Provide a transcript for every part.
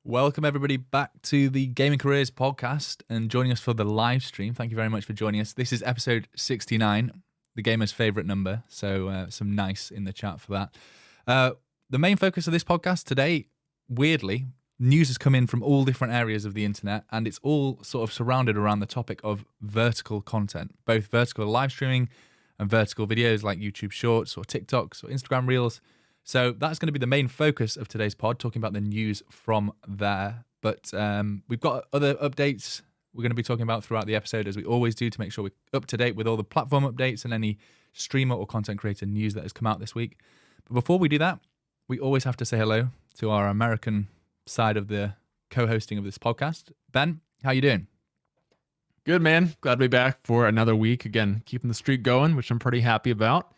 Welcome everybody back to the Gaming Careers podcast and joining us for the live stream. Thank you very much for joining us. This is episode 69, the gamer's favorite number. So some nice in the chat for that. The main focus of this podcast today, weirdly, news has come in from all different areas of the internet, and it's all sort of surrounded around the topic of vertical content, both vertical live streaming and vertical videos like YouTube Shorts or TikToks or Instagram Reels. So that's going to be the main focus of today's pod, talking about the news from there. But we've got other updates we're going to be talking about throughout the episode, as we always do, to make sure we're up to date with all the platform updates and any streamer or content creator news that has come out this week. But before we do that, we always have to say hello to our American side of the co-hosting of this podcast. Ben, how you doing? Good, man. Glad to be back for another week. Again, keeping the streak going, which I'm pretty happy about.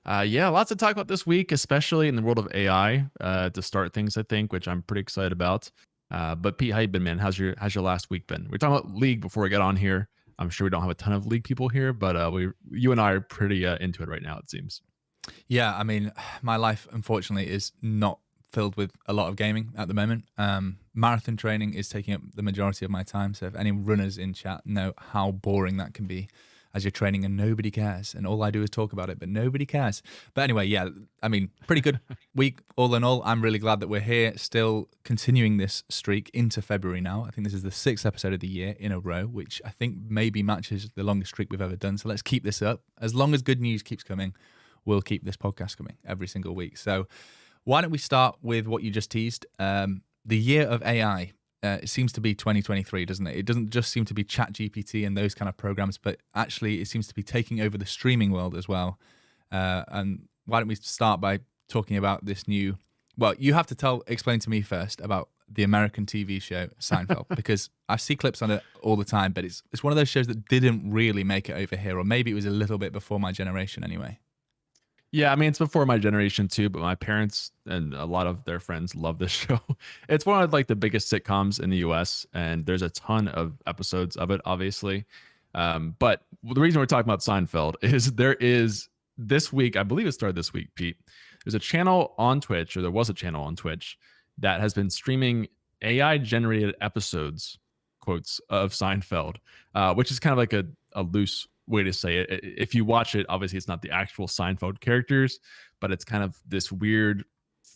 Lots to talk about this week, especially in the world of AI to start things, I think, which I'm pretty excited about. But Pete, how you been, man? How's your last week been? We're talking about League before we get on here. I'm sure we don't have a ton of League people here, but you and I are pretty into it right now, it seems. Yeah, I mean, my life, unfortunately, is not filled with a lot of gaming at the moment. Marathon training is taking up the majority of my time. So if any runners in chat know how boring that can be as you're training and nobody cares, and all I do is talk about it, but nobody cares. But anyway, yeah, I mean, pretty good week all in all. I'm really glad that we're here, still continuing this streak into February now. I think this is the 6th episode of the year in a row, which I think maybe matches the longest streak we've ever done. So let's keep this up. As long as good news keeps coming, we'll keep this podcast coming every single week. So why don't we start with what you just teased? The year of AI. It seems to be 2023, doesn't it? It doesn't just seem to be ChatGPT and those kind of programs, but actually it seems to be taking over the streaming world as well. And why don't we start by talking about this new... Well, you have to explain to me first about the American TV show Seinfeld, because I see clips on it all the time, but it's one of those shows that didn't really make it over here, or maybe it was a little bit before my generation anyway. Yeah, I mean, it's before my generation too, but my parents and a lot of their friends love this show. It's one of like the biggest sitcoms in the US, and there's a ton of episodes of it, obviously. But the reason we're talking about Seinfeld is there is this week, I believe it started this week, Pete. There's a channel on Twitch, or there was a channel on Twitch that has been streaming AI generated episodes, quotes, of Seinfeld, which is kind of like a loose way to say it. If you watch it, obviously it's not the actual Seinfeld characters, but it's kind of this weird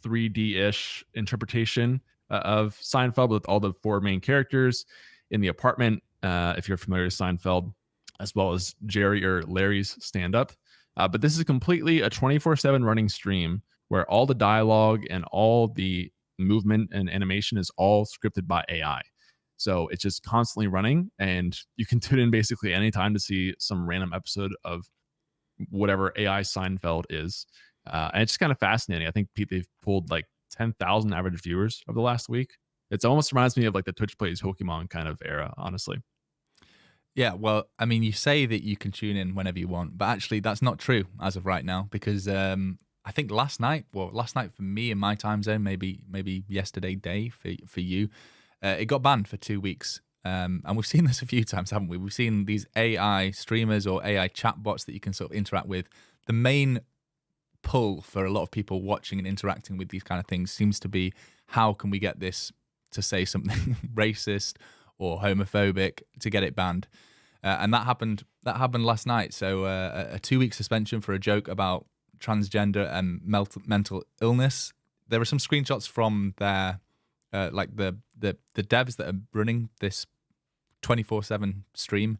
3D-ish interpretation of Seinfeld with all the four main characters in the apartment, if you're familiar with Seinfeld, as well as Jerry or Larry's stand-up. But this is completely a 24/7 running stream where all the dialogue and all the movement and animation is all scripted by AI. So it's just constantly running, and you can tune in basically anytime to see some random episode of whatever AI Seinfeld is. And it's just kind of fascinating. I think they've pulled like 10,000 average viewers over the last week. It almost reminds me of like the Twitch plays Pokemon kind of era, honestly. Yeah, well, I mean, you say that you can tune in whenever you want, but actually that's not true as of right now, because I think last night for me in my time zone, maybe yesterday day for you, it got banned for 2 weeks. And we've seen this a few times, haven't we? We've seen these AI streamers or AI chatbots that you can sort of interact with. The main pull for a lot of people watching and interacting with these kind of things seems to be, how can we get this to say something racist or homophobic to get it banned? And that happened last night. So a 2-week suspension for a joke about transgender and mental illness. There are some screenshots from their like the devs that are running this 24/7 stream.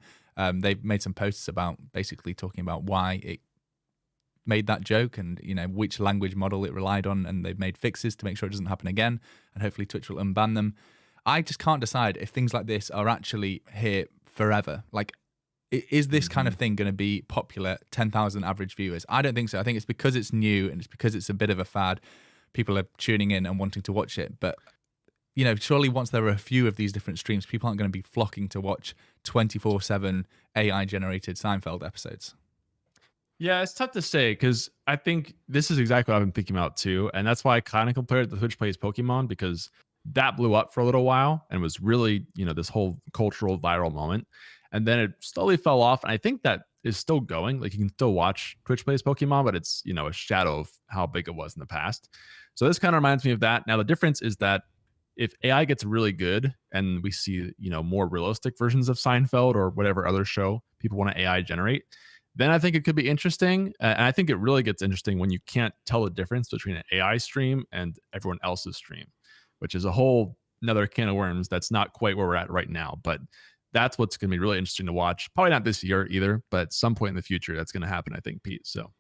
They've made some posts about basically talking about why it made that joke and, you know, which language model it relied on, and they've made fixes to make sure it doesn't happen again, and hopefully Twitch will unban them. I just can't decide if things like this are actually here forever. Like, is this kind of thing going to be popular, 10,000 average viewers? I don't think so. I think it's because it's new and it's because it's a bit of a fad. People are tuning in and wanting to watch it. But, you know, surely once there are a few of these different streams, people aren't going to be flocking to watch 24/7 AI-generated Seinfeld episodes. Yeah, it's tough to say, because I think this is exactly what I've been thinking about too. And that's why I kind of compared it to Twitch plays Pokemon, because that blew up for a little while and was really, you know, this whole cultural viral moment. And then it slowly fell off. And I think that is still going. Like, you can still watch Twitch plays Pokemon, but it's, you know, a shadow of how big it was in the past. So this kind of reminds me of that. Now, the difference is that if AI gets really good and we see, more realistic versions of Seinfeld or whatever other show people want to AI generate, then I think it could be interesting. And I think it really gets interesting when you can't tell the difference between an AI stream and everyone else's stream, which is a whole another can of worms. That's not quite where we're at right now, but that's what's going to be really interesting to watch. Probably not this year either, but at some point in the future, that's going to happen, I think, Pete. So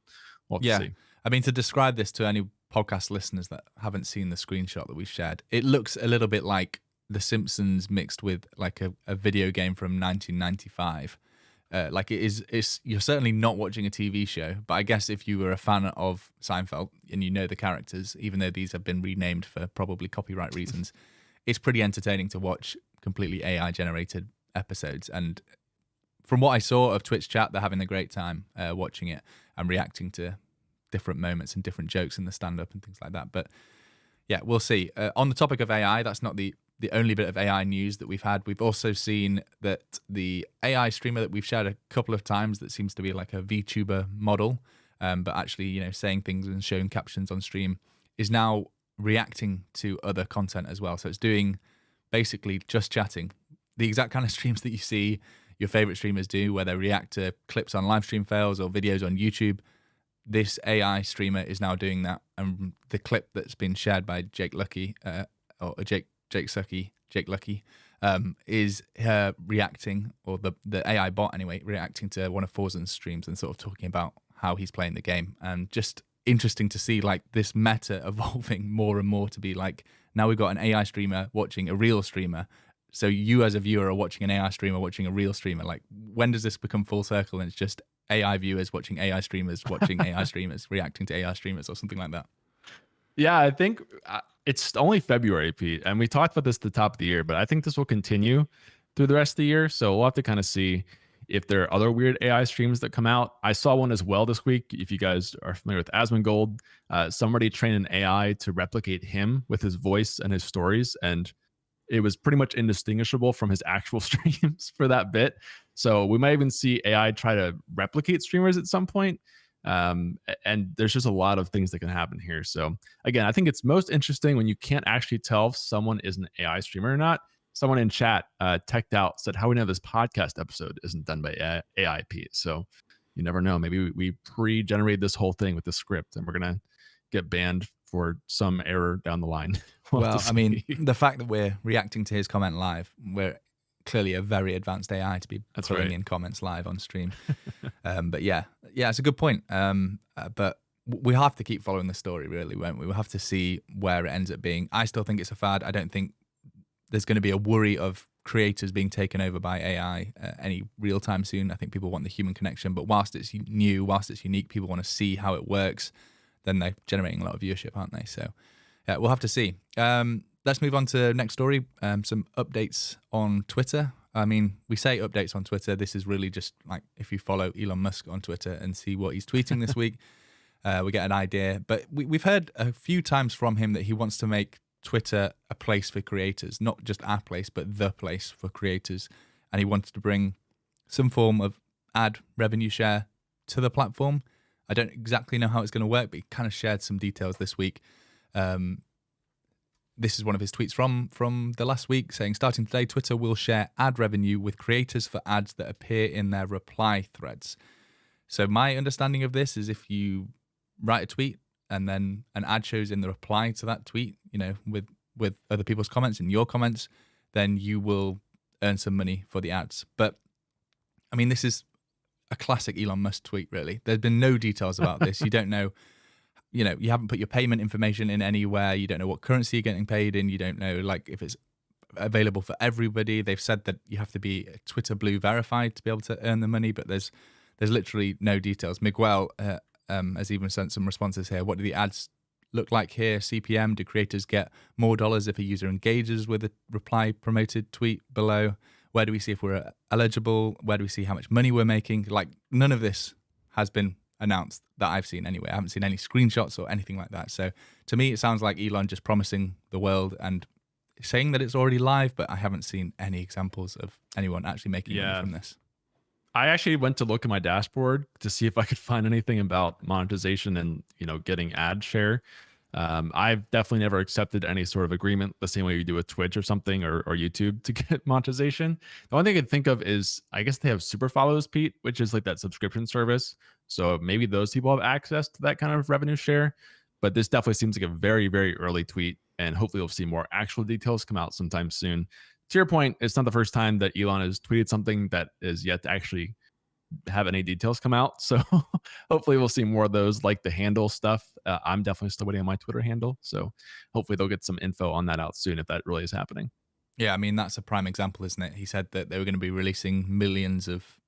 we'll have to see. I mean, to describe this to any podcast listeners that haven't seen the screenshot that we shared, it looks a little bit like The Simpsons mixed with like a video game from 1995. Like you're certainly not watching a TV show, but I guess if you were a fan of Seinfeld and you know the characters, even though these have been renamed for probably copyright reasons, it's pretty entertaining to watch completely AI generated episodes. And from what I saw of Twitch chat, they're having a great time watching it and reacting to different moments and different jokes in the stand-up and things like that. But yeah, we'll see. On the topic of AI, that's not the only bit of AI news that we've had. We've also seen that the AI streamer that we've shared a couple of times that seems to be like a VTuber model, but actually, saying things and showing captions on stream, is now reacting to other content as well. So it's doing basically just chatting, the exact kind of streams that you see your favorite streamers do, where they react to clips on live stream fails or videos on YouTube. This AI streamer is now doing that, and the clip that's been shared by Jake Lucky, is her reacting, or the AI bot anyway, reacting to one of Forzen's streams and sort of talking about how he's playing the game. And just interesting to see like this meta evolving more and more to be like, now we've got an AI streamer watching a real streamer. So you as a viewer are watching an AI streamer watching a real streamer. Like, when does this become full circle and it's just AI viewers watching AI streamers watching AI streamers reacting to AI streamers or something like that? Yeah, I think it's only February, Pete, and we talked about this at the top of the year, but I think this will continue through the rest of the year. So we'll have to kind of see if there are other weird AI streams that come out. I saw one as well this week. If you guys are familiar with Asmongold, somebody trained an AI to replicate him with his voice and his stories, and it was pretty much indistinguishable from his actual streams for that bit. So we might even see AI try to replicate streamers at some point. And there's just a lot of things that can happen here. So again, I think it's most interesting when you can't actually tell if someone is an AI streamer or not. Someone in chat, teched out, said, how we know this podcast episode isn't done by AI, Pete. So you never know. Maybe we pre-generated this whole thing with the script and we're going to get banned for some error down the line. Well, I mean, the fact that we're reacting to his comment live, we're clearly a very advanced AI to be pulling in comments live on stream. But yeah, it's a good point. But we have to keep following the story, really, won't we? We'll have to see where it ends up being. I still think it's a fad. I don't think there's going to be a worry of creators being taken over by AI any real time soon. I think people want the human connection. But whilst it's new, whilst it's unique, people want to see how it works. Then they're generating a lot of viewership, aren't they? So yeah, we'll have to see. Let's move on to next story. Some updates on Twitter. I mean, we say updates on Twitter. This is really just like if you follow Elon Musk on Twitter and see what he's tweeting this week, we get an idea. But we've heard a few times from him that he wants to make Twitter a place for creators, not just our place, but the place for creators. And he wants to bring some form of ad revenue share to the platform. I don't exactly know how it's going to work, but he kind of shared some details this week. This is one of his tweets from the last week saying, starting today, Twitter will share ad revenue with creators for ads that appear in their reply threads. So my understanding of this is if you write a tweet and then an ad shows in the reply to that tweet, with other people's comments and your comments, then you will earn some money for the ads. But I mean, this is a classic Elon Musk tweet, really. There's been no details about this. You don't know, you haven't put your payment information in anywhere. You don't know what currency you're getting paid in. You don't know, like, if it's available for everybody. They've said that you have to be Twitter Blue verified to be able to earn the money, but there's literally no details. Miguel has even sent some responses here. What do the ads look like here? CPM, do creators get more dollars if a user engages with a reply promoted tweet below? Where do we see if we're eligible? Where do we see how much money we're making? Like, none of this has been announced that I've seen anyway. I haven't seen any screenshots or anything like that. So to me, it sounds like Elon just promising the world and saying that it's already live, but I haven't seen any examples of anyone actually making money from this. I actually went to look at my dashboard to see if I could find anything about monetization and, getting ad share. I've definitely never accepted any sort of agreement the same way you do with Twitch or something or YouTube to get monetization. The only thing I can think of is I guess they have super follows, Pete, which is like that subscription service. So maybe those people have access to that kind of revenue share. But this definitely seems like a very, very early tweet. And hopefully we'll see more actual details come out sometime soon. To your point, it's not the first time that Elon has tweeted something that is yet to actually have any details come out. So hopefully we'll see more of those, like the handle stuff. I'm definitely still waiting on my Twitter handle. So hopefully they'll get some info on that out soon if that really is happening. Yeah, I mean, that's a prime example, isn't it? He said that they were going to be releasing millions of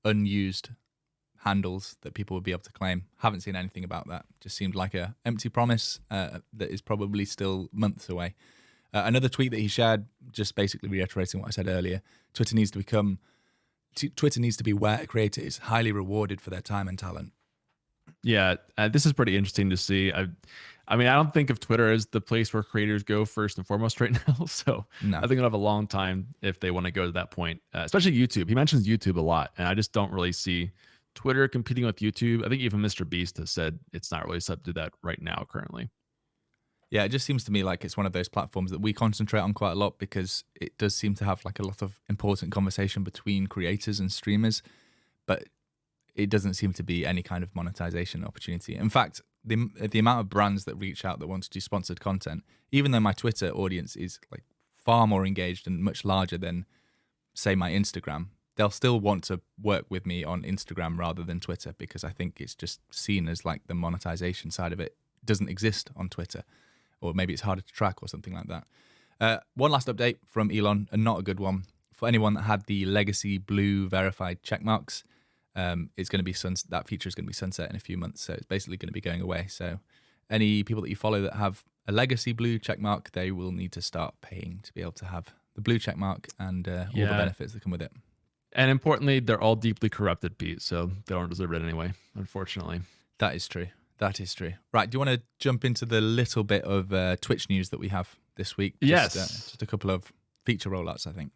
unused handles that people would be able to claim. Haven't seen anything about that. Just seemed like a empty promise that is probably still months away. Another tweet that he shared, just basically reiterating what I said earlier, Twitter needs to be where a creator is highly rewarded for their time and talent. Yeah, this is pretty interesting to see. I mean, I don't think of Twitter as the place where creators go first and foremost right now. So No. I think it'll have a long time if they want to go to that point, especially YouTube. He mentions YouTube a lot, and I just don't really see Twitter competing with YouTube. I think even Mr. Beast has said it's not really set to that right now currently. Yeah, it just seems to me like it's one of those platforms that we concentrate on quite a lot because it does seem to have like a lot of important conversation between creators and streamers, but it doesn't seem to be any kind of monetization opportunity. In fact, the amount of brands that reach out that want to do sponsored content, even though my Twitter audience is like far more engaged and much larger than, say, my Instagram, they'll still want to work with me on Instagram rather than Twitter because I think it's just seen as like the monetization side of it doesn't exist on Twitter. Or maybe it's harder to track or something like that. One last update from Elon, and not a good one. For anyone that had the legacy blue verified checkmarks, it's going to be that feature is going to be sunset in a few months. So it's basically going to be going away. So any people that you follow that have a legacy blue checkmark, they will need to start paying to be able to have the blue checkmark and all the benefits that come with it. And importantly, they're all deeply corrupted, Pete. So they don't deserve it anyway, unfortunately. That is true. That is true. Right. Do you want to jump into the little bit of Twitch news that we have this week? Yes. Just a couple of feature rollouts, I think.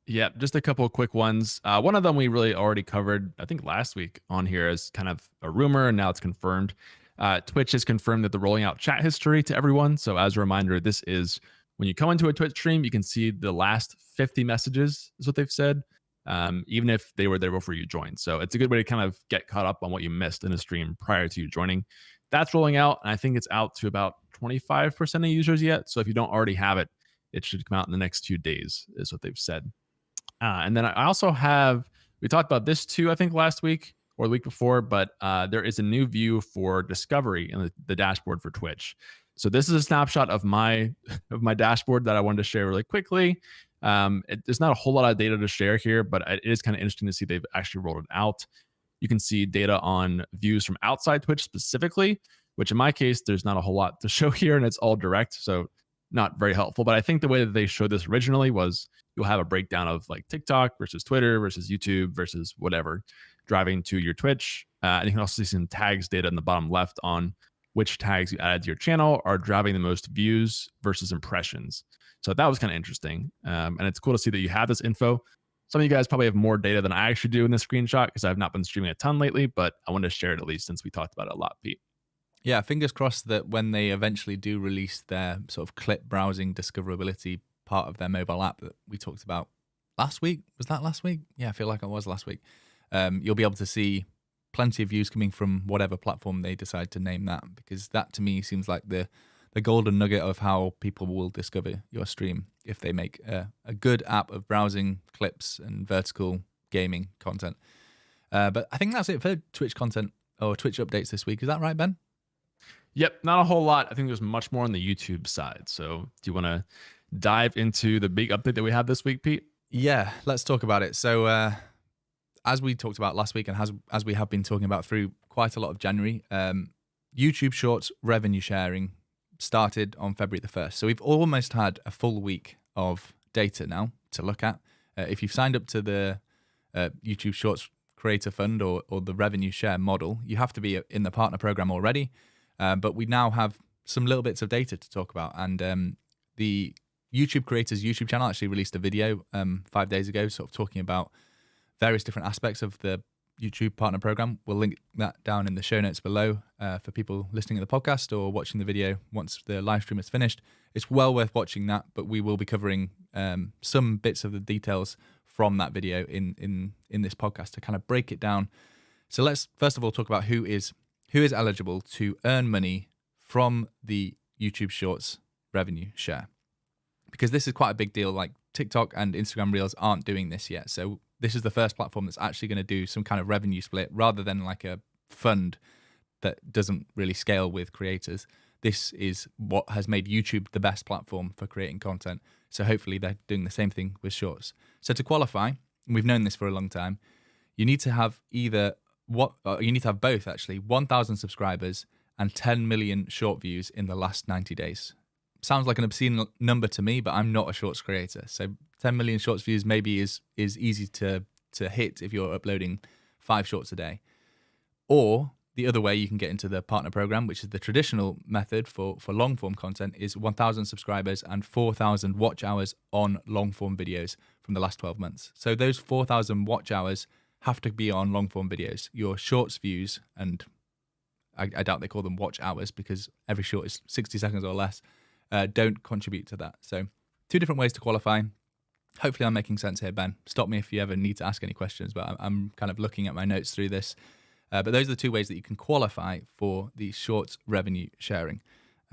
Yeah, just a couple of quick ones. One of them we really already covered, I think, last week on here as kind of a rumor, and now it's confirmed. Twitch has confirmed that they're rolling out chat history to everyone. So as a reminder, this is when you come into a Twitch stream, you can see the last 50 messages is what they've said, even if they were there before you joined. So it's a good way to kind of get caught up on what you missed in a stream prior to you joining. That's rolling out, and I think it's out to about 25% of users yet. So if you don't already have it, it should come out in the next 2 days, is what they've said. And then I also have, we talked about this too, I think last week or the week before, but there is a new view for discovery in the dashboard for Twitch. So this is a snapshot of my dashboard that I wanted to share really quickly. There's not a whole lot of data to share here, but it is kind of interesting to see they've actually rolled it out. You can see data on views from outside Twitch specifically, which in my case, there's not a whole lot to show here, and it's all direct, so not very helpful. But I think the way that they showed this originally was you'll have a breakdown of like TikTok versus Twitter versus YouTube versus whatever driving to your Twitch. And you can also see some tags data in the bottom left on which tags you added to your channel are driving the most views versus impressions. So that was kind of interesting. And it's cool to see that you have this info. Some of you guys probably have more data than I actually do in this screenshot because I've not been streaming a ton lately, but I wanted to share it at least since we talked about it a lot, Pete. Yeah, fingers crossed that when they eventually do release their sort of clip browsing discoverability part of their mobile app that we talked about last week. Was that last week? Yeah, I feel like it was last week. You'll be able to see plenty of views coming from whatever platform they decide to name that, because that to me seems like the golden nugget of how people will discover your stream if they make a good app of browsing clips and vertical gaming content. But I think that's it for Twitch content or Twitch updates this week. Is that right, Ben? Yep, not a whole lot. I think there's much more on the YouTube side. So do you want to dive into the big update that we have this week, Pete? Yeah, let's talk about it. So as we talked about last week and as we have been talking about through quite a lot of January, YouTube Shorts revenue sharing started on February the 1st. So we've almost had a full week of data now to look at. If you've signed up to the YouTube Shorts Creator Fund or the revenue share model, you have to be in the partner program already. But we now have some little bits of data to talk about. And the YouTube Creators YouTube channel actually released a video 5 days ago, sort of talking about various different aspects of the YouTube partner program. We'll link that down in the show notes below for people listening to the podcast or watching the video once the live stream is finished. It's well worth watching that, but we will be covering some bits of the details from that video in this podcast to kind of break it down. So let's first of all talk about who is eligible to earn money from the YouTube Shorts revenue share, because this is quite a big deal. Like TikTok and Instagram Reels aren't doing this yet. So this is the first platform that's actually going to do some kind of revenue split rather than like a fund that doesn't really scale with creators. This is what has made YouTube the best platform for creating content. So hopefully they're doing the same thing with Shorts. So to qualify, and we've known this for a long time, you need to have you need to have both actually, 1,000 subscribers and 10 million short views in the last 90 days. Sounds like an obscene number to me, but I'm not a Shorts creator. So 10 million Shorts views maybe is easy to hit if you're uploading 5 shorts a day. Or the other way you can get into the partner program, which is the traditional method for long form content, is 1,000 subscribers and 4,000 watch hours on long form videos from the last 12 months. So those 4,000 watch hours have to be on long form videos. Your shorts views, and I doubt they call them watch hours because every short is 60 seconds or less, don't contribute to that. So 2 different ways to qualify. Hopefully I'm making sense here, Ben. Stop me if you ever need to ask any questions, but I'm kind of looking at my notes through this. But those are the 2 ways that you can qualify for the Shorts revenue sharing.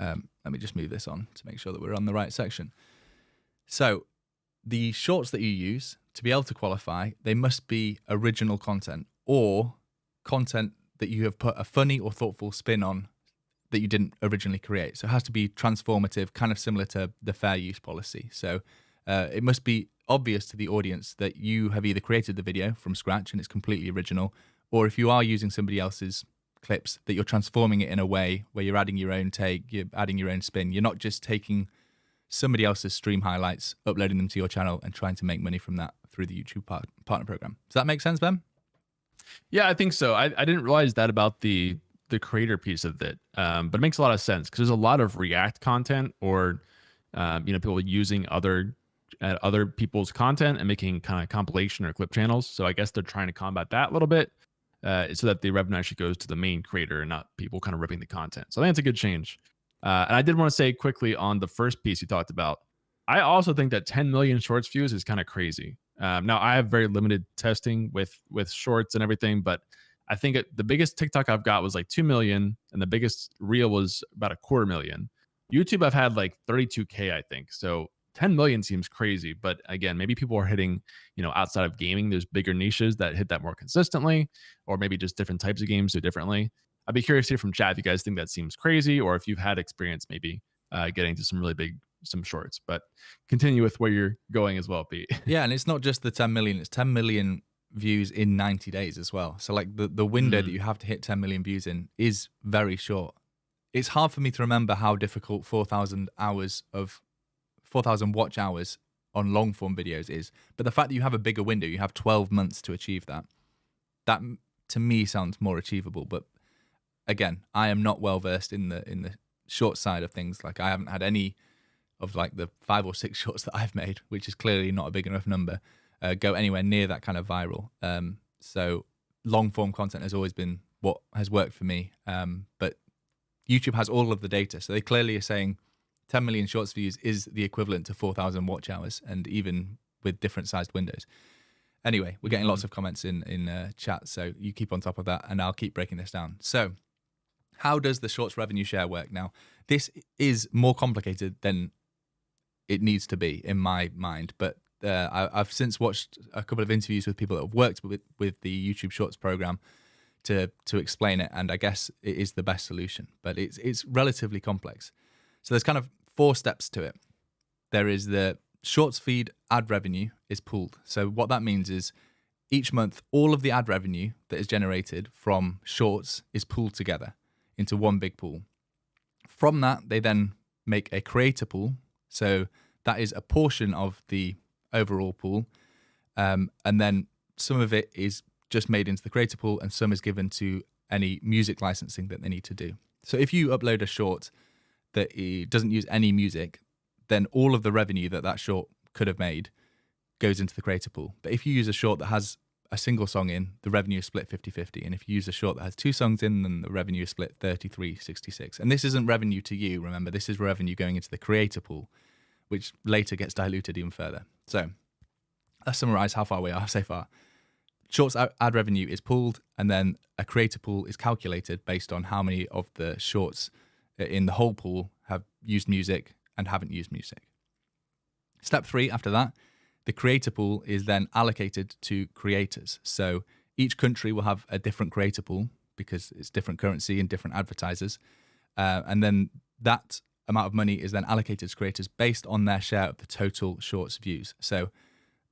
Let me just move this on to make sure that we're on the right section. So the shorts that you use to be able to qualify, they must be original content or content that you have put a funny or thoughtful spin on that you didn't originally create. So it has to be transformative, kind of similar to the fair use policy. So it must be obvious to the audience that you have either created the video from scratch and it's completely original, or if you are using somebody else's clips, that you're transforming it in a way where you're adding your own take, you're adding your own spin. You're not just taking somebody else's stream highlights, uploading them to your channel and trying to make money from that through the YouTube partner program. Does that make sense, Ben? Yeah, I think so. I didn't realize that about the creator piece of it, but it makes a lot of sense because there's a lot of React content or people using other people's content and making kind of compilation or clip channels. So I guess they're trying to combat that a little bit so that the revenue actually goes to the main creator and not people kind of ripping the content. So I think it's a good change. And I did want to say quickly on the first piece you talked about, I also think that 10 million shorts views is kind of crazy. Now I have very limited testing with shorts and everything, but I think the biggest TikTok I've got was like 2 million and the biggest reel was about 250,000. YouTube I've had like 32K, I think. So 10 million seems crazy, but again, maybe people are hitting, outside of gaming, there's bigger niches that hit that more consistently, or maybe just different types of games do differently. I'd be curious to hear from chat if you guys think that seems crazy, or if you've had experience maybe getting to some shorts, but continue with where you're going as well, Pete. Yeah, and it's not just the 10 million, it's 10 million views in 90 days as well. So like the window that you have to hit 10 million views in is very short. It's hard for me to remember how difficult 4,000 watch hours on long form videos is, but the fact that you have a bigger window, you have 12 months to achieve that to me sounds more achievable. But again, I am not well versed in the short side of things. Like I haven't had any of like the 5 or 6 shorts that I've made, which is clearly not a big enough number, go anywhere near that kind of viral. So long form content has always been what has worked for me. But YouTube has all of the data. So they clearly are saying 10 million shorts views is the equivalent to 4,000 watch hours, and even with different sized windows. Anyway, we're getting lots of comments in chat, so you keep on top of that, and I'll keep breaking this down. So how does the Shorts revenue share work? Now, this is more complicated than it needs to be in my mind, but I've since watched a couple of interviews with people that have worked with the YouTube Shorts program to explain it, and I guess it is the best solution, but it's relatively complex. So there's kind of 4 steps to it. There is the Shorts feed ad revenue is pooled. So what that means is each month, all of the ad revenue that is generated from Shorts is pooled together into one big pool. From that, they then make a creator pool. So that is a portion of the overall pool. And then some of it is just made into the creator pool and some is given to any music licensing that they need to do. So if you upload a short that doesn't use any music, then all of the revenue that short could have made goes into the creator pool. But if you use a short that has a single song in, the revenue is split 50-50. And if you use a short that has 2 songs in, then the revenue is split 33-66. And this isn't revenue to you, remember, this is revenue going into the creator pool, which later gets diluted even further. So let's summarize how far we are so far. Shorts ad revenue is pooled, and then a creator pool is calculated based on how many of the shorts in the whole pool have used music and haven't used music. Step 3 after that, the creator pool is then allocated to creators. So each country will have a different creator pool because it's different currency and different advertisers. And then that amount of money is then allocated to creators based on their share of the total shorts views. So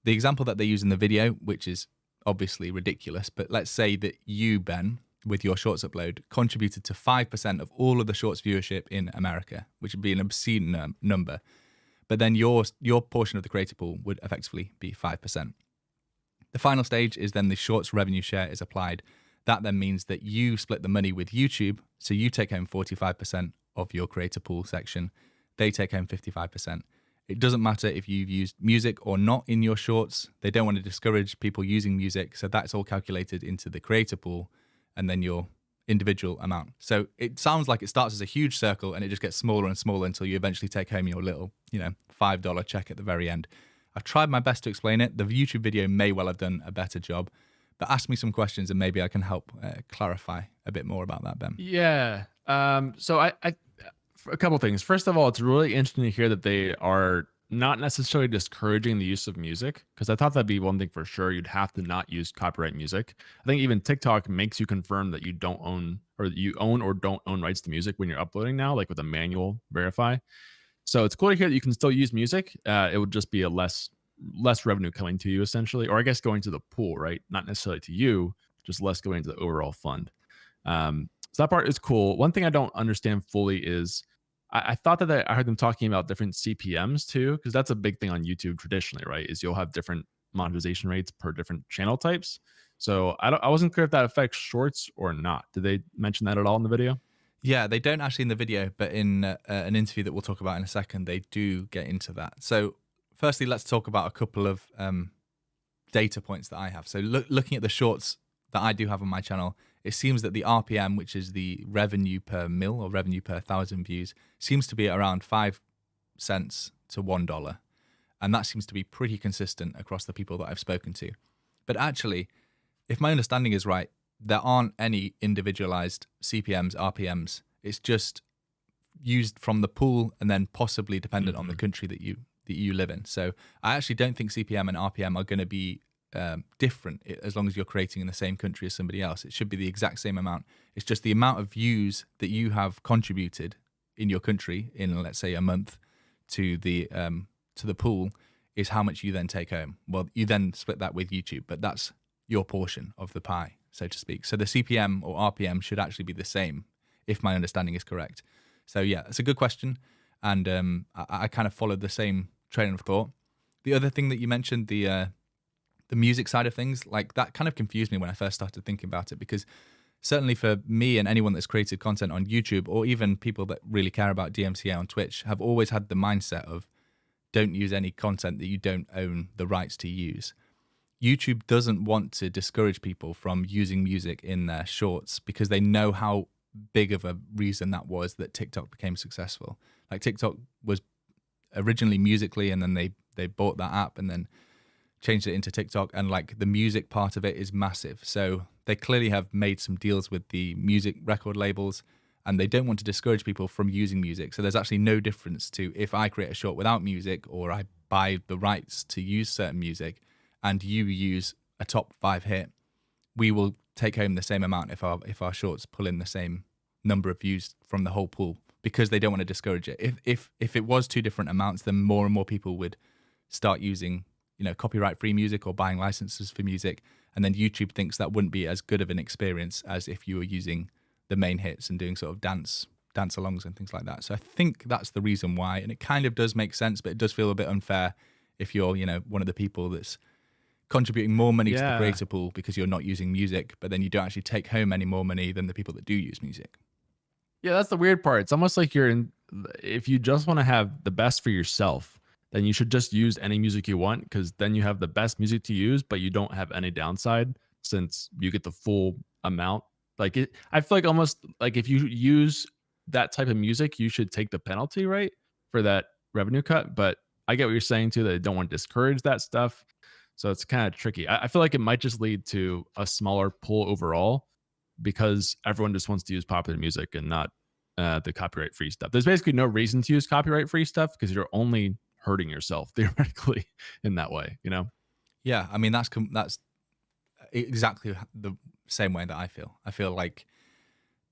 the example that they use in the video, which is obviously ridiculous, but let's say that you, Ben, with your shorts upload, contributed to 5% of all of the shorts viewership in America, which would be an obscene number. But then your portion of the creator pool would effectively be 5%. The final stage is then the shorts revenue share is applied. That then means that you split the money with YouTube, so you take home 45% of your creator pool section. They take home 55%. It doesn't matter if you've used music or not in your shorts. They don't want to discourage people using music, so that's all calculated into the creator pool and then your individual amount. So it sounds like it starts as a huge circle and it just gets smaller and smaller until you eventually take home your little, $5 check at the very end. I've tried my best to explain it. The YouTube video may well have done a better job, but ask me some questions and maybe I can help clarify a bit more about that, Ben. Yeah. So I a couple things. First of all, it's really interesting to hear that they are not necessarily discouraging the use of music, because I thought that'd be one thing for sure. You'd have to not use copyright music. I think even TikTok makes you confirm that you don't own, or you own or don't own rights to music when you're uploading now, like with a manual verify. So it's cool to hear that you can still use music. It would just be a less revenue coming to you essentially, or I guess going to the pool, right? Not necessarily to you, just less going to the overall fund. So that part is cool. One thing I don't understand fully is I thought that I heard them talking about different CPMs too, because that's a big thing on YouTube traditionally, right? Is you'll have different monetization rates per different channel types. So I wasn't clear if that affects shorts or not. Did they mention that at all in the video? Yeah, they don't actually in the video, but in an interview that we'll talk about in a second, they do get into that. So firstly, let's talk about a couple of data points that I have. So looking at the shorts that I do have on my channel, it seems that the RPM, which is the revenue per mil or revenue per 1,000 views, seems to be around 5 cents to $1. And that seems to be pretty consistent across the people that I've spoken to. But actually, if my understanding is right, there aren't any individualized CPMs, RPMs. It's just used from the pool and then possibly dependent on the country that you live in. So I actually don't think CPM and RPM are going to be different as long as you're creating in the same country as somebody else. It should be the exact same amount. It's just the amount of views that you have contributed in your country in, let's say, a month to the pool is how much you then take home. Well, you then split that with YouTube, but that's your portion of the pie, so to speak. So the CPM or RPM should actually be the same, if my understanding is correct. So yeah, it's a good question, and I kind of followed the same train of thought. The other thing that you mentioned, the music side of things, like that kind of confused me when I first started thinking about it, because certainly for me and anyone that's created content on YouTube, or even people that really care about DMCA on Twitch, have always had the mindset of don't use any content that you don't own the rights to use. YouTube doesn't want to discourage people from using music in their shorts because they know how big of a reason that was that TikTok became successful. Like TikTok was originally Musical.ly, and then they bought that app and then changed it into TikTok, and like the music part of it is massive. So they clearly have made some deals with the music record labels, and they don't want to discourage people from using music. So there's actually no difference to if I create a short without music or I buy the rights to use certain music and you use a top 5 hit, we will take home the same amount if our shorts pull in the same number of views from the whole pool, because they don't want to discourage it. If it was 2 different amounts, then more and more people would start using copyright-free music or buying licenses for music, and then YouTube thinks that wouldn't be as good of an experience as if you were using the main hits and doing sort of dance-alongs and things like that. So I think that's the reason why, and it kind of does make sense, but it does feel a bit unfair if you're one of the people that's contributing more money to the creator pool because you're not using music, but then you don't actually take home any more money than the people that do use music. Yeah, that's the weird part. It's almost like if you just want to have the best for yourself, then you should just use any music you want, because then you have the best music to use, but you don't have any downside since you get the full amount. Like it, I feel like almost like if you use that type of music, you should take the penalty, right, for that revenue cut. But I get what you're saying too, that they don't want to discourage that stuff. So it's kind of tricky. I feel like it might just lead to a smaller pool overall because everyone just wants to use popular music and not the copyright free stuff. There's basically no reason to use copyright free stuff because you're only hurting yourself theoretically in that way, you know? Yeah, I mean that's exactly the same way that I feel. I feel like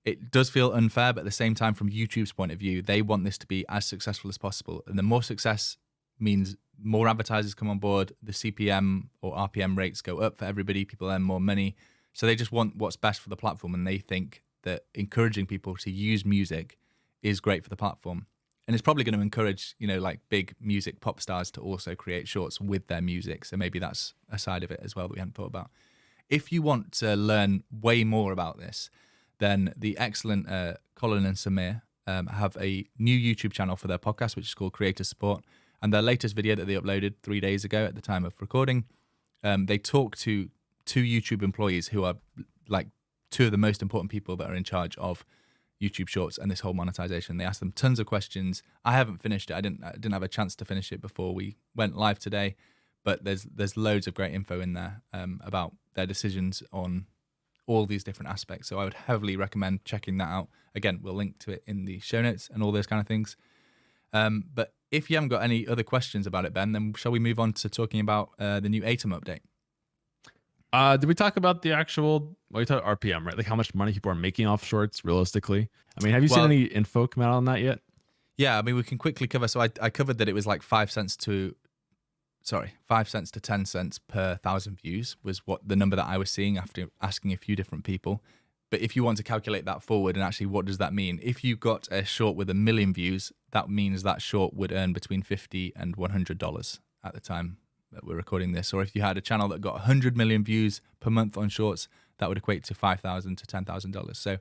it does feel unfair, but at the same time, from YouTube's point of view, they want this to be as successful as possible. And the more success means more advertisers come on board, the CPM or RPM rates go up for everybody, people earn more money. So they just want what's best for the platform, and they think that encouraging people to use music is great for the platform. And it's probably going to encourage, like big music pop stars to also create shorts with their music. So maybe that's a side of it as well that we hadn't thought about. If you want to learn way more about this, then the excellent Colin and Samir have a new YouTube channel for their podcast, which is called Creator Support. And their latest video that they uploaded 3 days ago at the time of recording, they talk to 2 YouTube employees who are like 2 of the most important people that are in charge of YouTube Shorts and this whole monetization. They asked them tons of questions. I haven't finished it. I didn't have a chance to finish it before we went live today, but there's loads of great info in there about their decisions on all these different aspects. So I would heavily recommend checking that out. Again, we'll link to it in the show notes and all those kind of things. But if you haven't got any other questions about it, Ben, then shall we move on to talking about the new Aitum update? Did we talk about the actual, well, you talked RPM, right? Like how much money people are making off shorts realistically? I mean, have you seen any info come out on that yet? Yeah, I mean, we can quickly cover. So I covered that it was like 5 cents to 10 cents per 1,000 views was what the number that I was seeing after asking a few different people. But if you want to calculate that forward and actually what does that mean? If you got a short with 1 million views, that means that short would earn between $50 and $100 at the time that we're recording this. Or if you had a channel that got 100 million views per month on shorts, that would equate to $5,000 to $10,000. So,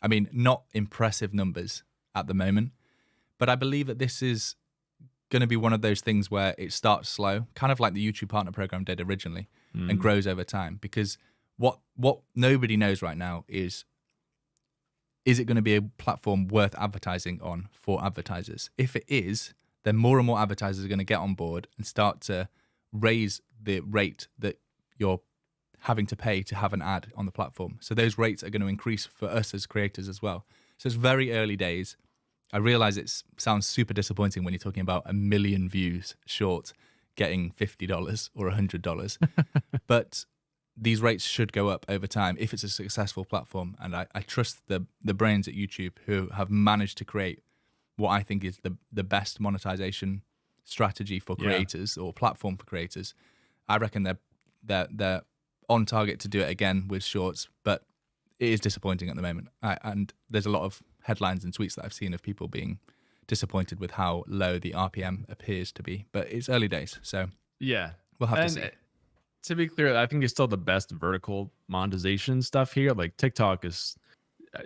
I mean, not impressive numbers at the moment, but I believe that this is going to be one of those things where it starts slow, kind of like the YouTube Partner Program did originally, and grows over time. Because what nobody knows right now is it going to be a platform worth advertising on for advertisers? If it is, then more and more advertisers are going to get on board and start to raise the rate that you're having to pay to have an ad on the platform. So those rates are going to increase for us as creators as well. So it's very early days. I realize it sounds super disappointing when you're talking about 1 million views short getting $50 or $100, but these rates should go up over time if it's a successful platform. And I trust the brains at YouTube who have managed to create what I think is the best monetization strategy for creators or platform for creators. I reckon they're on target to do it again with shorts, but it is disappointing at the moment. And there's a lot of headlines and tweets that I've seen of people being disappointed with how low the RPM appears to be. But it's early days, so yeah, we'll have to see. To be clear, I think it's still the best vertical monetization stuff here. Like TikTok is,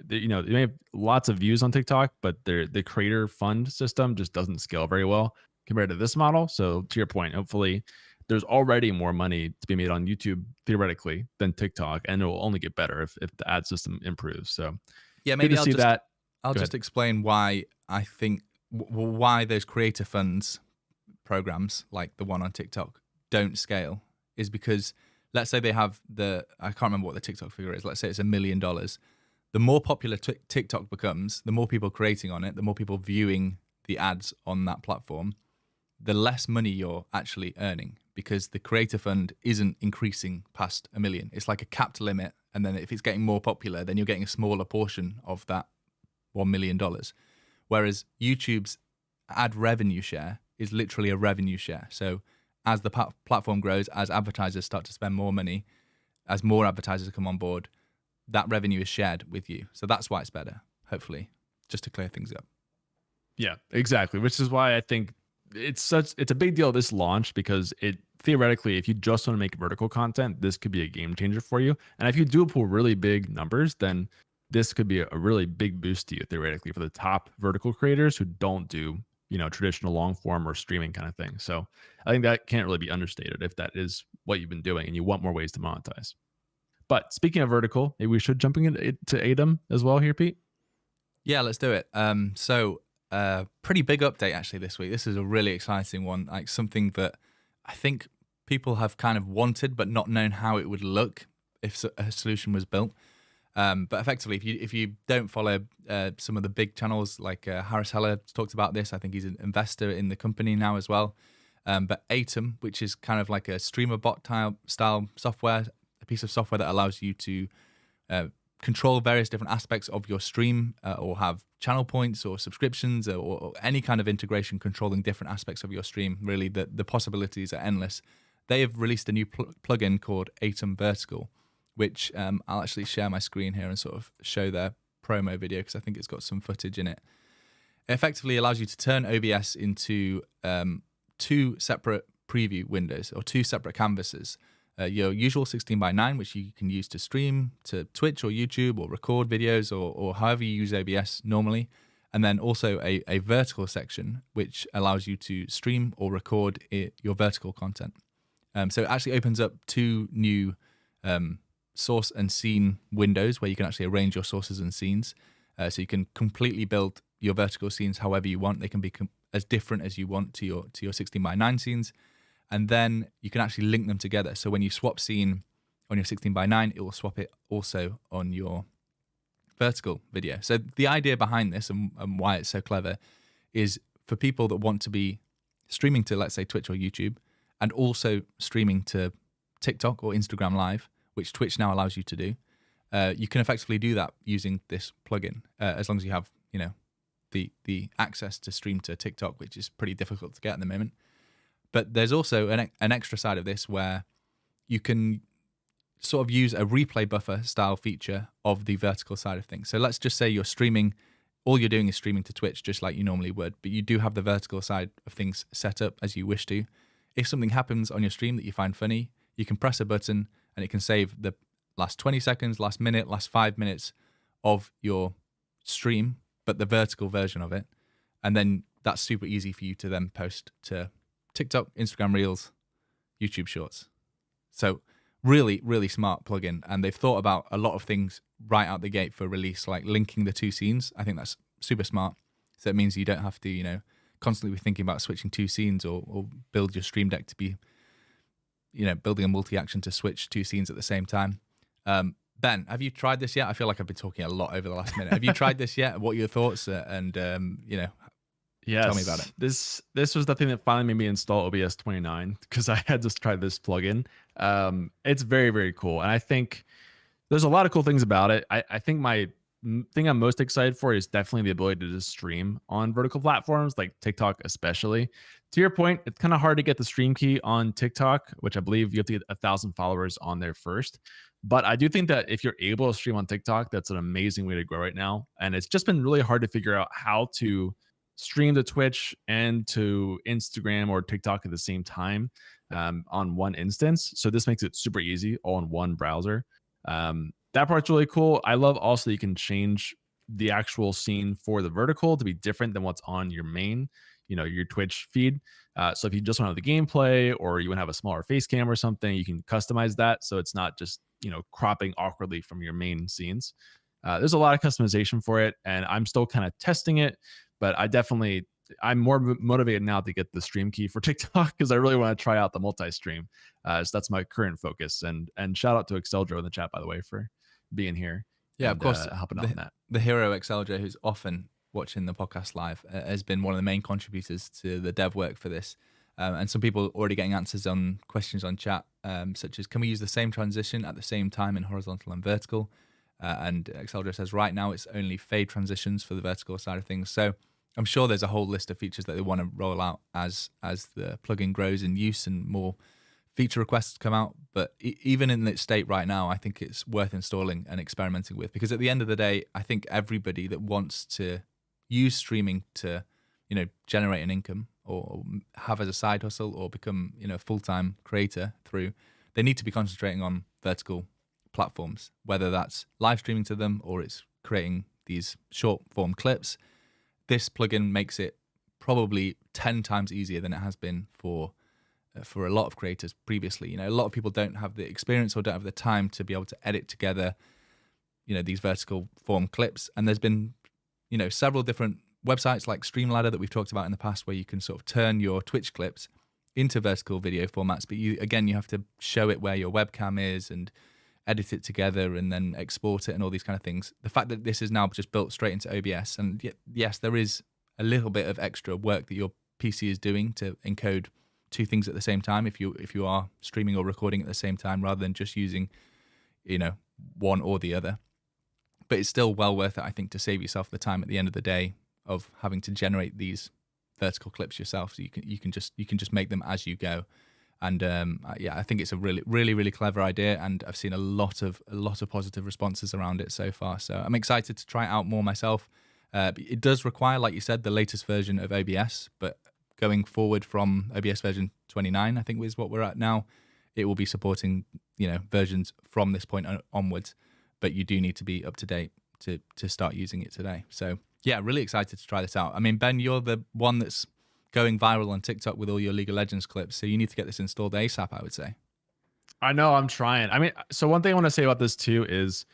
they may have lots of views on TikTok, but the creator fund system just doesn't scale very well compared to this model. So to your point, hopefully there's already more money to be made on YouTube theoretically than TikTok, and it will only get better if the ad system improves. So yeah, maybe I'll just explain why I think why those creator funds programs like the one on TikTok don't scale is because let's say they have I can't remember what the TikTok figure is. Let's say it's $1 million. The more popular TikTok becomes, the more people creating on it, the more people viewing the ads on that platform, the less money you're actually earning because the creator fund isn't increasing past 1 million. It's like a capped limit. And then if it's getting more popular, then you're getting a smaller portion of that $1 million. Whereas YouTube's ad revenue share is literally a revenue share. So as the platform grows, as advertisers start to spend more money, as more advertisers come on board, that revenue is shared with you. So that's why it's better, hopefully, just to clear things up. Yeah, exactly. Which is why I think it's a big deal this launch, because it theoretically, if you just want to make vertical content, this could be a game changer for you. And if you do pull really big numbers, then this could be a really big boost to you theoretically for the top vertical creators who don't do traditional long form or streaming kind of thing. So I think that can't really be understated if that is what you've been doing and you want more ways to monetize. But speaking of vertical, maybe we should jumping into Aitum as well here, Pete. Yeah, let's do it. Pretty big update actually this week. This is a really exciting one, like something that I think people have kind of wanted but not known how it would look if a solution was built. But effectively, if you don't follow some of the big channels, like Harris Heller talked about this, I think he's an investor in the company now as well. But Aitum, which is kind of like a streamer bot style software, a piece of software that allows you to control various different aspects of your stream, or have channel points or subscriptions, or any kind of integration controlling different aspects of your stream. Really, the possibilities are endless. They have released a new plugin called Aitum Vertical, which I'll actually share my screen here and sort of show their promo video because I think it's got some footage in it. It effectively allows you to turn OBS into two separate preview windows or two separate canvases. Your usual 16:9, which you can use to stream to Twitch or YouTube or record videos or however you use OBS normally. And then also a vertical section, which allows you to stream or record your vertical content. So it actually opens up two new source and scene windows where you can actually arrange your sources and scenes. So you can completely build your vertical scenes however you want. They can be as different as you want to your 16:9 scenes. And then you can actually link them together. So when you swap scene on your 16:9, it will swap it also on your vertical video. So the idea behind this and why it's so clever is for people that want to be streaming to, let's say, Twitch or YouTube, and also streaming to TikTok or Instagram Live, which Twitch now allows you to do. You can effectively do that using this plugin, as long as you have, the access to stream to TikTok, which is pretty difficult to get at the moment. But there's also an extra side of this where you can sort of use a replay buffer style feature of the vertical side of things. So let's just say you're streaming, all you're doing is streaming to Twitch just like you normally would, but you do have the vertical side of things set up as you wish to. If something happens on your stream that you find funny, you can press a button and it can save the last 20 seconds, last minute, last 5 minutes of your stream, but the vertical version of it. And then that's super easy for you to then post to TikTok, Instagram Reels, YouTube Shorts. So really, really smart plugin. And they've thought about a lot of things right out the gate for release, like linking the two scenes. I think that's super smart. So it means you don't have to, constantly be thinking about switching two scenes or build your stream deck to be, building a multi-action to switch two scenes at the same time. Ben, have you tried this yet? I feel like I've been talking a lot over the last minute. Have you tried this yet? What are your thoughts? Yes. Tell me about it. This was the thing that finally made me install OBS 29 because I had just tried this plugin. It's very, very cool. And I think there's a lot of cool things about it. I think my thing I'm most excited for is definitely the ability to just stream on vertical platforms like TikTok, especially. To your point, it's kind of hard to get the stream key on TikTok, which I believe you have to get 1,000 followers on there first. But I do think that if you're able to stream on TikTok, that's an amazing way to grow right now. And it's just been really hard to figure out how to stream to Twitch and to Instagram or TikTok at the same time on one instance. So this makes it super easy all in one browser. That part's really cool. I love also you can change the actual scene for the vertical to be different than what's on your main, your Twitch feed. So if you just want to have the gameplay or you want to have a smaller face cam or something, you can customize that. So it's not just, cropping awkwardly from your main scenes. There's a lot of customization for it and I'm still kind of testing it, but I'm more motivated now to get the stream key for TikTok because I really want to try out the multi-stream. So that's my current focus. And shout out to Exceldro in the chat, by the way, for being here. Yeah, and, of course. Helping out on that. The hero Exceldro, who's often watching the podcast live, has been one of the main contributors to the dev work for this. And some people already getting answers on questions on chat, such as, can we use the same transition at the same time in horizontal and vertical? And Exceldro says right now it's only fade transitions for the vertical side of things. So I'm sure there's a whole list of features that they want to roll out as the plugin grows in use and more feature requests come out. But even in its state right now, I think it's worth installing and experimenting with, because at the end of the day, I think everybody that wants to use streaming to, generate an income or have as a side hustle or become, a full-time creator through, they need to be concentrating on vertical platforms, whether that's live streaming to them or it's creating these short form clips. This plugin makes it probably 10 times easier than it has been for a lot of creators previously. A lot of people don't have the experience or don't have the time to be able to edit together, these vertical form clips. And there's been, several different websites like Streamladder that we've talked about in the past where you can sort of turn your Twitch clips into vertical video formats. But you have to show it where your webcam is and edit it together and then export it and all these kind of things. The fact that this is now just built straight into OBS, and yes, there is a little bit of extra work that your PC is doing to encode two things at the same time if you are streaming or recording at the same time rather than just using one or the other. But it's still well worth it, I think, to save yourself the time at the end of the day of having to generate these vertical clips yourself. So you can just make them as you go. And I think it's a really, really, really clever idea, and I've seen a lot of positive responses around it so far. So I'm excited to try it out more myself. It does require, like you said, the latest version of OBS, but going forward from OBS version 29, I think is what we're at now, it will be supporting versions from this point onwards. But you do need to be up to date to start using it today. So yeah, really excited to try this out. I mean, Ben, you're the one that's going viral on TikTok with all your League of Legends clips, so you need to get this installed ASAP, I would say. I know, I'm trying. I mean, so one thing I want to say about this too is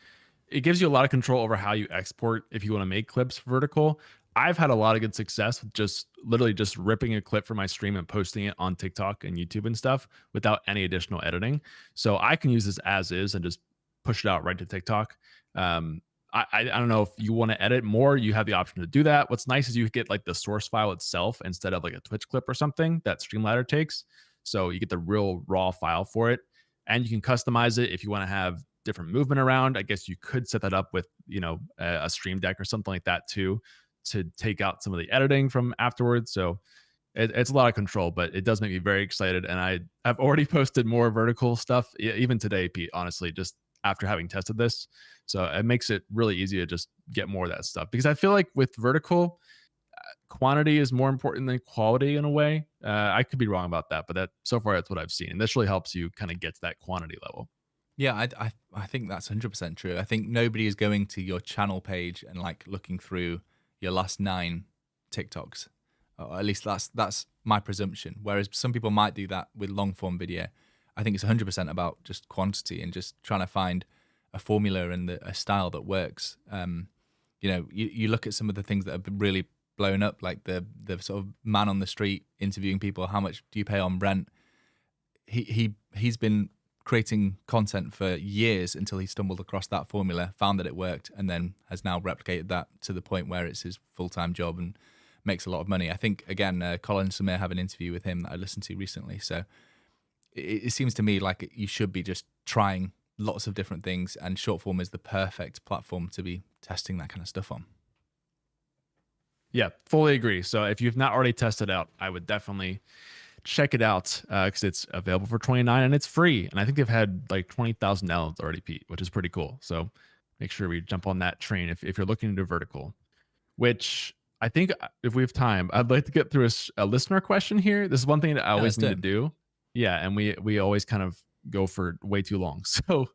it gives you a lot of control over how you export if you want to make clips vertical. I've had a lot of good success with just literally just ripping a clip from my stream and posting it on TikTok and YouTube and stuff without any additional editing. So I can use this as is and just push it out right to TikTok. I don't know if you want to edit more, you have the option to do that. What's nice is you get like the source file itself instead of like a Twitch clip or something that Streamladder takes. So you get the real raw file for it, and you can customize it if you want to have different movement around. I guess you could set that up with, a Stream Deck or something like that too, to take out some of the editing from afterwards. So it's a lot of control, but it does make me very excited. And I've already posted more vertical stuff, even today, Pete, honestly, just after having tested this. So it makes it really easy to just get more of that stuff, because I feel like with vertical, quantity is more important than quality in a way. I could be wrong about that, but so far that's what I've seen. And this really helps you kind of get to that quantity level. Yeah, I think that's 100% true. I think nobody is going to your channel page and like looking through your last 9 TikToks. Or at least that's my presumption. Whereas some people might do that with long form video. I think it's 100% about just quantity and just trying to find a formula and a style that works. You look at some of the things that have been really blown up, like the sort of man on the street interviewing people. How much do you pay on rent? He's been creating content for years until he stumbled across that formula, found that it worked, and then has now replicated that to the point where it's his full-time job and makes a lot of money. I think, again, Colin Samir have an interview with him that I listened to recently. So it seems to me like you should be just trying lots of different things, and short form is the perfect platform to be testing that kind of stuff on. Yeah, fully agree. So if you've not already tested out, I would definitely check it out, because it's available for $29 and it's free. And I think they've had like 20,000 downloads already, Pete, which is pretty cool. So make sure we jump on that train if you're looking into vertical, which I think if we have time, I'd like to get through a listener question here. This is one thing that I always need to do. Yeah, and we always kind of go for way too long. So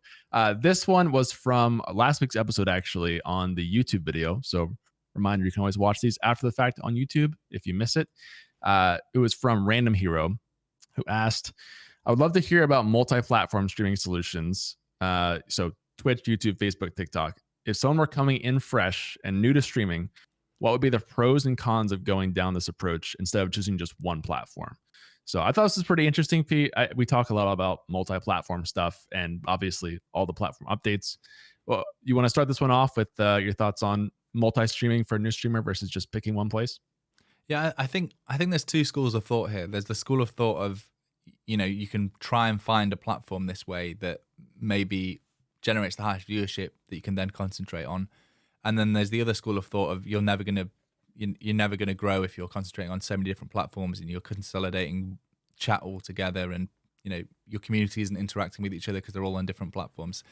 this one was from last week's episode, actually, on the YouTube video. So reminder, you can always watch these after the fact on YouTube if you miss it. It was from Random Hero, who asked, I would love to hear about multi-platform streaming solutions. So Twitch, YouTube, Facebook, TikTok. If someone were coming in fresh and new to streaming, what would be the pros and cons of going down this approach instead of choosing just one platform? So I thought this was pretty interesting, Pete. We talk a lot about multi-platform stuff and obviously all the platform updates. Well, you want to start this one off with your thoughts on multi-streaming for a new streamer versus just picking one place? Yeah, I think there's two schools of thought here. There's the school of thought of, you can try and find a platform this way that maybe generates the highest viewership that you can then concentrate on. And then there's the other school of thought of you're never gonna grow if you're concentrating on so many different platforms and you're consolidating chat all together, and your community isn't interacting with each other because they're all on different platforms.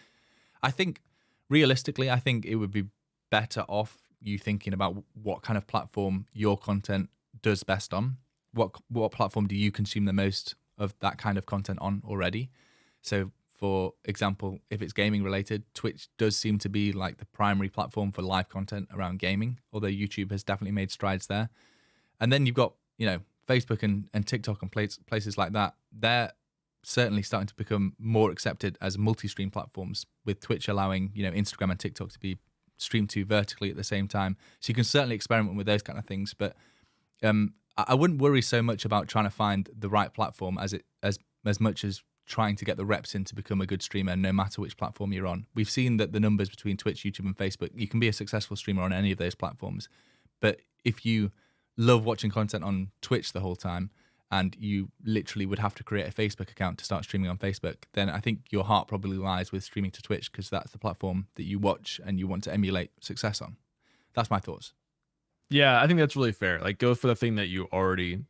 I think realistically, it would be better off you thinking about what kind of platform your content does best on. What platform do you consume the most of that kind of content on already? So for example, if it's gaming related, Twitch does seem to be like the primary platform for live content around gaming, although YouTube has definitely made strides there. And then you've got, Facebook and TikTok and places like that. They're certainly starting to become more accepted as multi-stream platforms, with Twitch allowing, Instagram and TikTok to be streamed to vertically at the same time. So you can certainly experiment with those kind of things. But I wouldn't worry so much about trying to find the right platform as much as trying to get the reps in to become a good streamer, no matter which platform you're on. We've seen that the numbers between Twitch, YouTube, and Facebook, you can be a successful streamer on any of those platforms. But if you love watching content on Twitch the whole time, and you literally would have to create a Facebook account to start streaming on Facebook, then I think your heart probably lies with streaming to Twitch, because that's the platform that you watch and you want to emulate success on. That's my thoughts. Yeah, I think that's really fair. Like, go for the thing that you already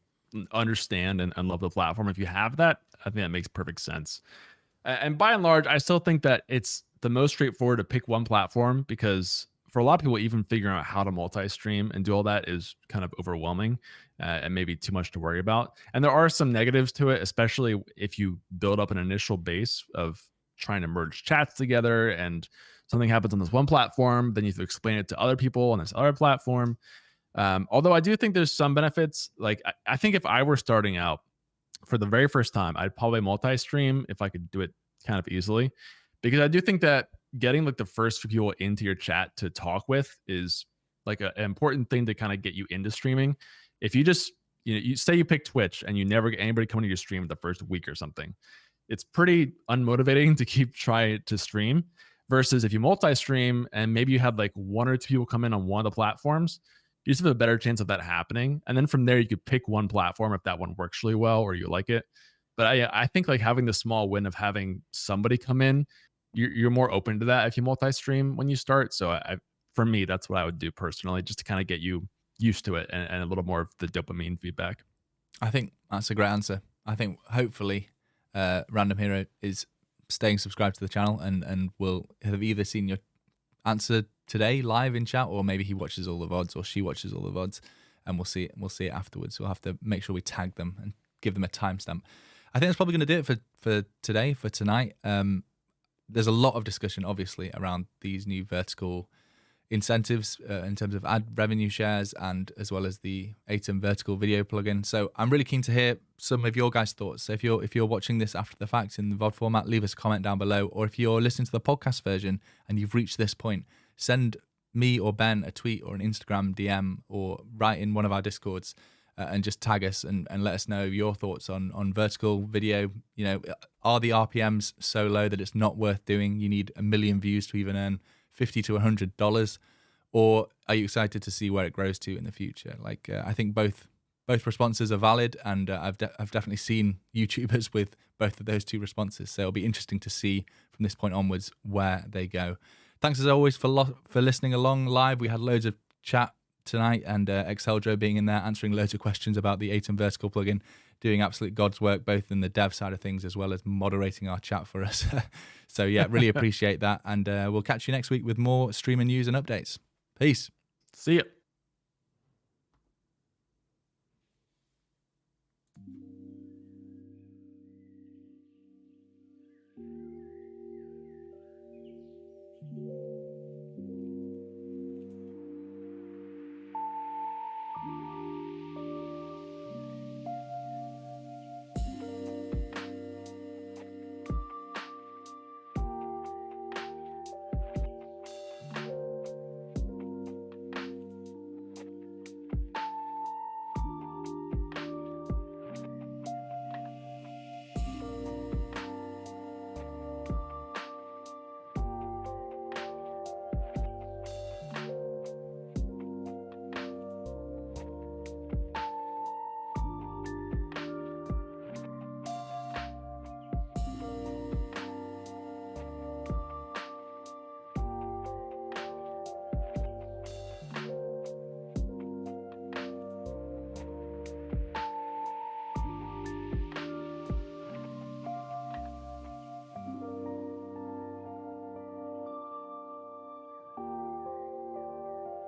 understand and love the platform. If you have that, I think that makes perfect sense. And by and large, I still think that it's the most straightforward to pick one platform, because for a lot of people, even figuring out how to multi-stream and do all that is kind of overwhelming and maybe too much to worry about. And there are some negatives to it, especially if you build up an initial base of trying to merge chats together and something happens on this one platform, then you have to explain it to other people on this other platform. Although I do think there's some benefits. Like, I think if I were starting out for the very first time, I'd probably multi-stream if I could do it kind of easily, because I do think that getting like the first few people into your chat to talk with is like an important thing to kind of get you into streaming. If you just, you say you pick Twitch and you never get anybody coming to your stream the first week or something, it's pretty unmotivating to keep trying to stream, versus if you multi-stream and maybe you have like one or two people come in on one of the platforms, you just have a better chance of that happening. And then from there, you could pick one platform if that one works really well or you like it. But I think like having the small win of having somebody come in, you're more open to that if you multi-stream when you start. So for me, that's what I would do personally, just to kind of get you used to it and a little more of the dopamine feedback. I think that's a great answer. I think hopefully Random Hero is staying subscribed to the channel and will have either seen your answer today live in chat, or maybe he watches all the VODs or she watches all the VODs, and we'll see it afterwards. We'll have to make sure we tag them and give them a timestamp. I think that's probably going to do it for today, for tonight. There's a lot of discussion, obviously, around these new vertical incentives in terms of ad revenue shares, and as well as the Aitum Vertical video plugin. So I'm really keen to hear some of your guys' thoughts. So if you're watching this after the fact in the VOD format, leave us a comment down below. Or if you're listening to the podcast version and you've reached this point, send me or Ben a tweet or an Instagram DM, or write in one of our Discords and just tag us and let us know your thoughts on vertical video. Are the RPMs so low that it's not worth doing? You need 1 million views to even earn $50 to $100, or are you excited to see where it grows to in the future? I think both responses are valid, and I've definitely seen YouTubers with both of those two responses. So it'll be interesting to see from this point onwards where they go. Thanks as always for listening along live. We had loads of chat tonight, and Exceldro being in there answering loads of questions about the Aitum Vertical plugin, doing absolute God's work both in the dev side of things as well as moderating our chat for us. So yeah, really appreciate that, and we'll catch you next week with more streamer news and updates. Peace. See ya.